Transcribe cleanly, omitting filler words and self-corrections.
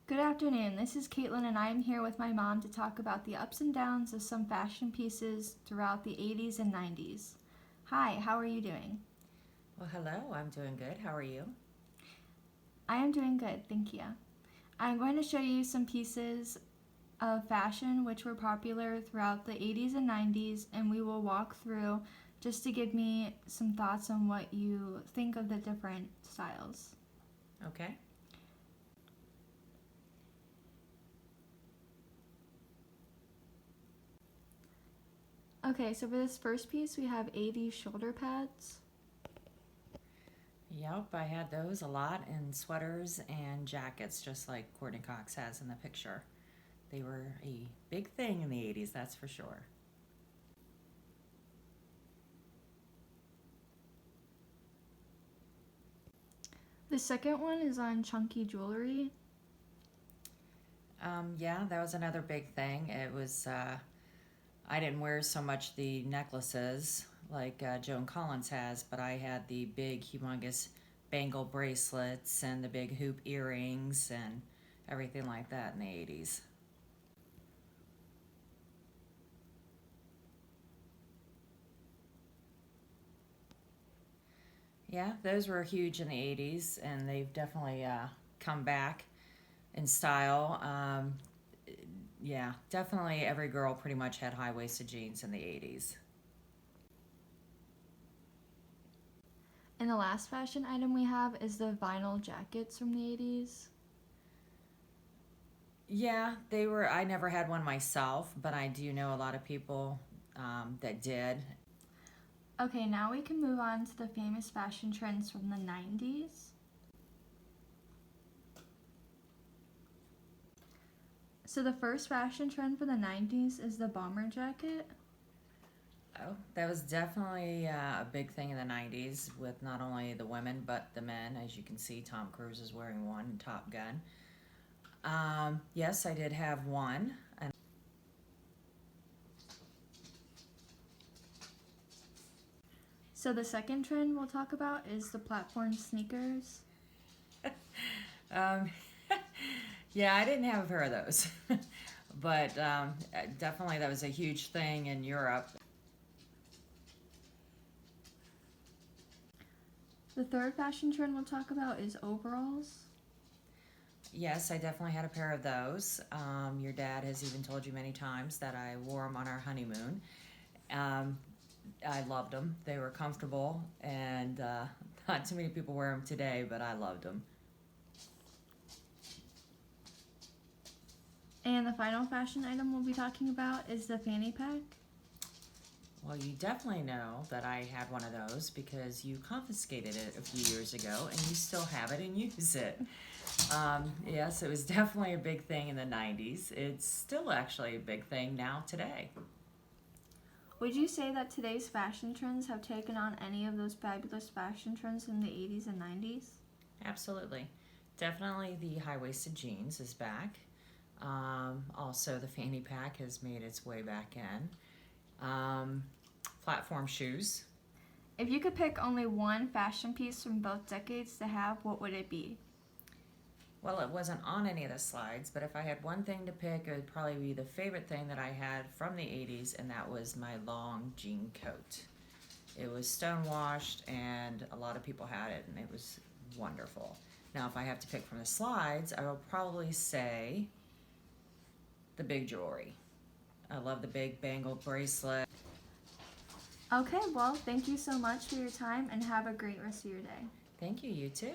Good afternoon. This is Caitlin, and I am here with my mom to talk about the ups and downs of some fashion pieces throughout the 80s and 90s. Hi, how are you doing? Well, hello, I'm doing good. How are you? I am doing good, thank you. I'm going to show you some pieces of fashion which were popular throughout the 80s and 90s, and we will walk through just to give me some thoughts on what you think of the different styles. Okay. Okay, so for this first piece, we have 80s shoulder pads. Yep, I had those a lot in sweaters and jackets, just like Courtney Cox has in the picture. They were a big thing in the 80s, that's for sure. The second one is on chunky jewelry. Yeah, that was another big thing. I didn't wear so much the necklaces like Joan Collins has, but I had the big, humongous bangle bracelets and the big hoop earrings and everything like that in the 80s. Yeah, those were huge in the 80s, and they've definitely come back in style. Yeah, definitely every girl pretty much had high waisted jeans in the 80s. And the last fashion item we have is the vinyl jackets from the 80s. Yeah, they were. I never had one myself, but I do know a lot of people that did. Okay, now we can move on to the famous fashion trends from the 90s. So the first fashion trend for the 90s is the bomber jacket. Oh, that was definitely a big thing in the 90s with not only the women but the men. As you can see, Tom Cruise is wearing one in Top Gun. Yes, I did have one. And So the second trend we'll talk about is the platform sneakers. um, yeah, I didn't have a pair of those. But definitely that was a huge thing in Europe. The third fashion trend we'll talk about is overalls. Yes, I definitely had a pair of those. Your dad has even told you many times that I wore them on our honeymoon. Um, I loved them. They were comfortable, and not too many people wear them today, but I loved them. And the final fashion item we'll be talking about is the fanny pack. Well, you definitely know that I had one of those because you confiscated it a few years ago and you still have it and use it. Yes, it was definitely a big thing in the 90s. It's still actually a big thing now today. Would you say that today's fashion trends have taken on any of those fabulous fashion trends in the 80s and 90s? Absolutely. Definitely the high waisted jeans is back. Also, the fanny pack has made its way back in. Platform shoes. If you could pick only one fashion piece from both decades to have, what would it be? Well, it wasn't on any of the slides, but if I had one thing to pick, it would probably be the favorite thing that I had from the 80s, and that was my long jean coat. It was stonewashed, and a lot of people had it, and it was wonderful. Now, if I have to pick from the slides, I will probably say the big jewelry. I love the big bangle bracelet. Okay, well, thank you so much for your time and have a great rest of your day. Thank you, you too.